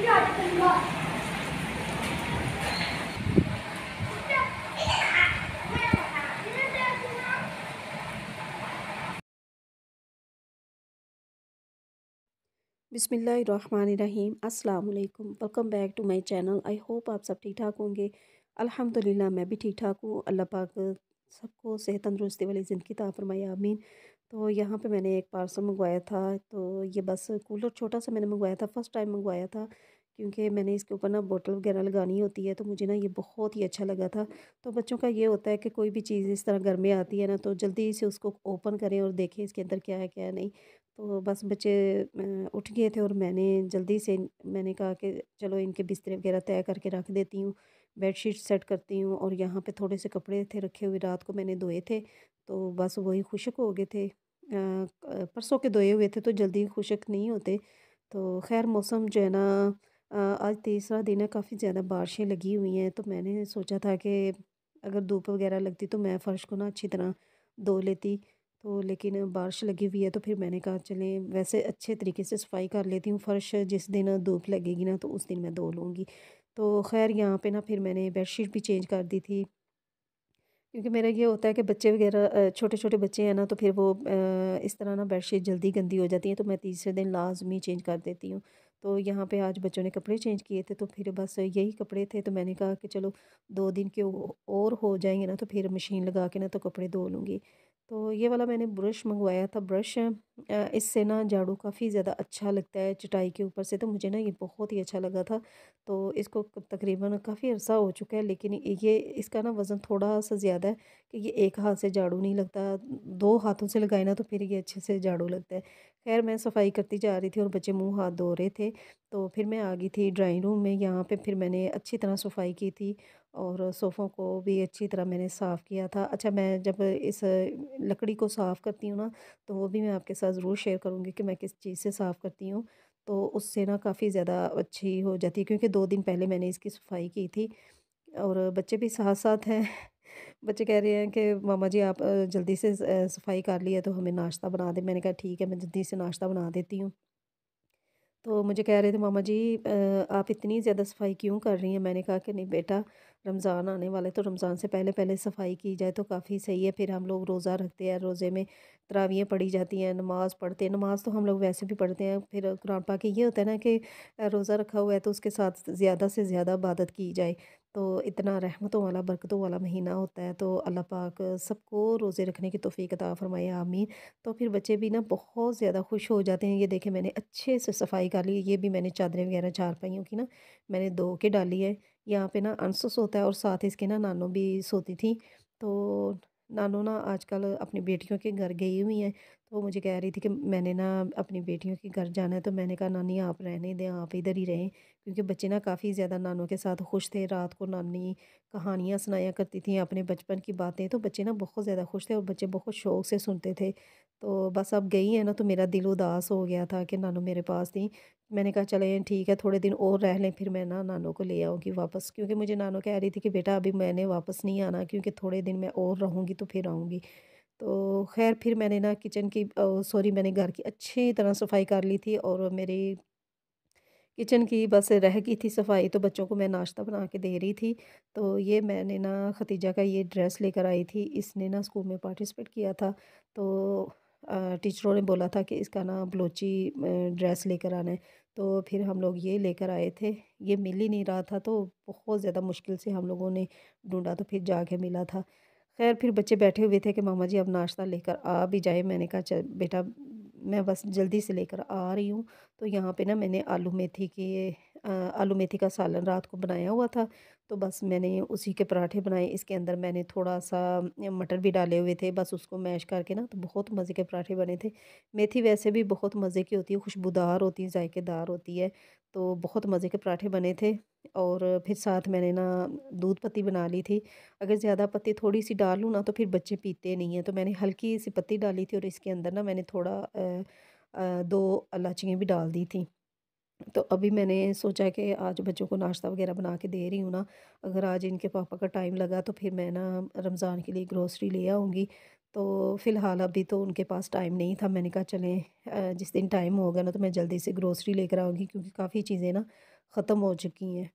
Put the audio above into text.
बिस्मिल्लाहिर्रहमानिर्रहीम अस्सलाम वालेकुम। Welcome back to my channel. I hope आप सब ठीक ठाक होंगे। अल्हम्दुलिल्लाह मैं भी ठीक ठाक हूँ। अल्लाह पाक सबको सेहत तंदुरुस्ती वाली ज़िंदगी अता फरमाए, आमीन। तो यहाँ पे मैंने एक पार्सल मंगवाया था। तो ये बस कूलर छोटा सा मैंने मंगवाया था, फ़र्स्ट टाइम मंगवाया था, क्योंकि मैंने इसके ऊपर ना बोतल वगैरह लगानी होती है। तो मुझे ना ये बहुत ही अच्छा लगा था। तो बच्चों का ये होता है कि कोई भी चीज़ इस तरह घर में आती है ना, तो जल्दी से उसको ओपन करें और देखें इसके अंदर क्या है क्या नहीं। तो बस बच्चे उठ गए थे और मैंने जल्दी से मैंने कहा कि चलो इनके बिस्तर वगैरह तय करके रख देती हूँ, बेडशीट सेट करती हूँ। और यहाँ पे थोड़े से कपड़े थे रखे हुए, रात को मैंने धोए थे, तो बस वही खुश्क हो गए थे। परसों के धोए हुए थे तो जल्दी खुश्क नहीं होते। तो खैर मौसम जो है ना, आज तीसरा दिन है, काफ़ी ज़्यादा बारिशें लगी हुई हैं। तो मैंने सोचा था कि अगर धूप वगैरह लगती तो मैं फ़र्श को ना अच्छी तरह धो लेती। तो लेकिन बारिश लगी हुई है तो फिर मैंने कहा चलें वैसे अच्छे तरीके से सफाई कर लेती हूँ, फ़र्श जिस दिन धूप लगेगी ना तो उस दिन मैं धो लूँगी। तो ख़ैर यहाँ पे ना फिर मैंने बेडशीट भी चेंज कर दी थी, क्योंकि मेरा ये होता है कि बच्चे वगैरह छोटे-छोटे बच्चे हैं ना, तो फिर वो इस तरह ना बेडशीट जल्दी गंदी हो जाती है, तो मैं तीसरे दिन लाज़मी चेंज कर देती हूँ। तो यहाँ पे आज बच्चों ने कपड़े चेंज किए थे, तो फिर बस यही कपड़े थे, तो मैंने कहा कि चलो 2 दिन के और हो जाएँगे ना, तो फिर मशीन लगा के ना तो कपड़े धो लूँगी। तो ये वाला मैंने ब्रश मँगवाया था, ब्रश इससे ना झाड़ू काफ़ी ज़्यादा अच्छा लगता है चटाई के ऊपर से, तो मुझे ना ये बहुत ही अच्छा लगा था। तो इसको तकरीबन काफ़ी अर्सा हो चुका है, लेकिन ये इसका ना वज़न थोड़ा-सा ज़्यादा है कि ये एक हाथ से झाड़ू नहीं लगता, 2 हाथों से लगाए ना तो फिर ये अच्छे से झाड़ू लगता है। ख़ैर मैं सफाई करती जा रही थी और बच्चे मुँह हाथ धो रहे थे, तो फिर मैं आ गई थी ड्राइंग रूम में। यहाँ पे फिर मैंने अच्छी तरह सफाई की थी और सोफ़ों को भी अच्छी तरह मैंने साफ़ किया था। अच्छा, मैं जब इस लकड़ी को साफ़ करती हूँ ना, तो वो भी मैं आपके साथ ज़रूर शेयर करूँगी कि मैं किस चीज़ से साफ़ करती हूँ। तो उससे ना काफ़ी ज़्यादा अच्छी हो जाती है, क्योंकि 2 दिन पहले मैंने इसकी सफाई की थी और बच्चे भी साथ-साथ हैं। बच्चे कह रहे हैं कि मामा जी आप जल्दी से सफाई कर ली है तो हमें नाश्ता बना दें। मैंने कहा ठीक है, मैं जल्दी से नाश्ता बना देती हूँ। तो मुझे कह रहे थे मामा जी आप इतनी ज़्यादा सफाई क्यों कर रही हैं? मैंने कहा कि नहीं बेटा, रमज़ान आने वाला है तो रमज़ान से पहले-पहले सफाई की जाए तो काफ़ी सही है। फिर हम लोग रोज़ा रखते हैं, रोज़े में तरावियाँ पढ़ी जाती हैं, नमाज़ पढ़ते हैं। नमाज़ तो हम लोग वैसे भी पढ़ते हैं। फिर कुरान पाक ये होता है ना कि रोज़ा रखा हुआ है तो उसके साथ ज़्यादा से ज़्यादा इबादत की जाए। तो इतना रहमतों वाला, बरकतों वाला महीना होता है, तो अल्लाह पाक सबको रोज़े रखने की तौफ़ीक अता फ़रमाए, आमीन। तो फिर बच्चे भी ना बहुत ज़्यादा खुश हो जाते हैं। ये देखें मैंने अच्छे से सफाई कर ली। ये भी मैंने चादरें वगैरह चारपाइयों की ना मैंने धो के डाली है। यहाँ पे ना अंसु सोता है और साथ इसके ना नानू भी सोती थी। तो नानू ना आजकल अपनी बेटियों के घर गई हुई हैं, तो वो मुझे कह रही थी कि मैंने ना अपनी बेटियों के घर जाना है। तो मैंने कहा नानी आप रहने दें, आप इधर ही रहें, क्योंकि बच्चे ना काफ़ी ज़्यादा नानू के साथ खुश थे। रात को नानी कहानियाँ सुनाया करती थी, अपने बचपन की बातें, तो बच्चे ना बहुत ज़्यादा खुश थे और बच्चे बहुत शौक़ से सुनते थे। तो बस अब गई हैं ना तो मेरा दिल उदास हो गया था कि नानू मेरे पास थी। मैंने कहा चलें ठीक है, थोड़े दिन और रह लें, फिर मैं ना नानू को ले आऊँगी वापस, क्योंकि मुझे नानू कह रही थी कि बेटा अभी मैंने वापस नहीं आना, क्योंकि थोड़े दिन मैं और रहूँगी तो फिर आऊँगी। तो ख़ैर फिर मैंने ना किचन की सॉरी मैंने घर की अच्छी तरह सफाई कर ली थी और मेरी किचन की बस रह गई थी सफाई, तो बच्चों को मैं नाश्ता बना के दे रही थी। तो ये मैंने ना खतीजा का ये ड्रेस लेकर आई थी, इसने ना स्कूल में पार्टिसिपेट किया था। तो टीचरों ने बोला था कि इसका ना बलोची ड्रेस लेकर आना है, तो फिर हम लोग ये लेकर आए थे। ये मिल ही नहीं रहा था, तो बहुत ज़्यादा मुश्किल से हम लोगों ने ढूँढा तो फिर जाके मिला था। ख़ैर फिर बच्चे बैठे हुए थे कि मामा जी अब नाश्ता लेकर आ भी जाएँ। मैंने कहा चल बेटा, मैं बस जल्दी से लेकर आ रही हूँ। तो यहाँ पे ना मैंने आलू मेथी का सालन रात को बनाया हुआ था, तो बस मैंने उसी के पराठे बनाए। इसके अंदर मैंने थोड़ा-सा मटर भी डाले हुए थे, बस उसको मैश करके ना तो बहुत मज़े के पराठे बने थे। मेथी वैसे भी बहुत मज़े की होती है, खुशबूदार होती है, जायकेदार होती है, तो बहुत मज़े के पराठे बने थे। और फिर साथ मैंने ना दूध पत्ती बना ली थी। अगर ज़्यादा पत्ती थोड़ी-सी डाल लूँ ना तो फिर बच्चे पीते नहीं हैं, तो मैंने हल्की-सी पत्ती डाली थी और इसके अंदर ना मैंने थोड़ा 2 इलायचियाँ भी डाल दी थी। तो अभी मैंने सोचा कि आज बच्चों को नाश्ता वग़ैरह बना के दे रही हूँ ना, अगर आज इनके पापा का टाइम लगा तो फिर मैं ना रमज़ान के लिए ग्रोसरी ले आऊँगी। तो फ़िलहाल अभी तो उनके पास टाइम नहीं था। मैंने कहा चलें जिस दिन टाइम होगा ना तो मैं जल्दी से ग्रोसरी लेकर आऊँगी, क्योंकि काफ़ी चीज़ें ना ख़त्म हो चुकी हैं।